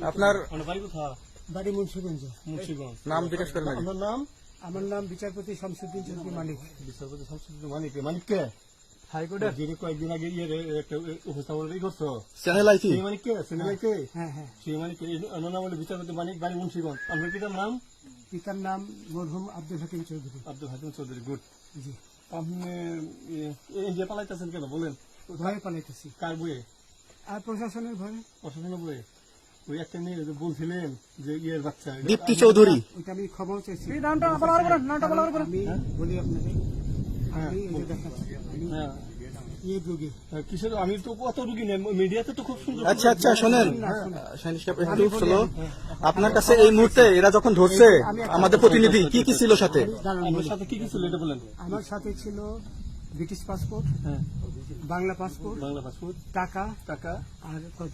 আপনার বাড়ি মুন্সিগঞ্জ। নাম জিজ্ঞেস করেন আগে। আমার নাম বিচারপতি শামসুদ্দিন চৌধুরী মানিক। বিচারপতি শামসুদ্দিন মানিককে হাইকোর্টের যিনি কয়েকদিন আগে একটা উপস্থাপন করছো চ্যানেল আইছি সেই মানিককে চ্যানেলকে হ্যাঁ হ্যাঁ। সেই মানিককে অন্য নাম হলো বিচারপতি মানিক বাড়ি মুন্সিগঞ্জ। আপনার পিতার নাম? পিতার নাম মরহুম আব্দুল হাকিম চৌধুরী। আব্দুল হাকিম চৌধুরী। গুড। জি। আপনি ইন্ডিয়া পালাইতেছেন কেন বলেন? ভয়ে পালাইতেছি। কার বইয়ে? আর প্রশাসনের ভয়ে। প্রশাসনের বইয়ে? ওই একটা মেয়ে যে বলছিলেন যে ইয়ের বাচ্চা দীপ্তি চৌধুরী। ওইটা আমি খবর চাইছি। হ্যাঁ? আমি বলি আপনাকে, আমি এই যে দেখাচ্ছি, আমি হ্যাঁ। ইয়ে রোগী। কিসের? আমি তো অত রুগী নেই, মিডিয়াতে তো খুব সুন্দর। আচ্ছা আচ্ছা শোনেন সাইনিস সাহেব, একটু স্লো। আপনার কাছে এই মুহূর্তে এরা যখন ধরছে আমাদের প্রতিনিধি কি কি ছিল সাথে? আমার সাথে কি কি ছিল এটা বলেন। আমার সাথে ছিল ব্রিটিশ পাসপোর্ট, হ্যাঁ, বাংলা পাসপোর্ট, বাংলা পাসপোর্ট, টাকা টাকা, আর কয়টা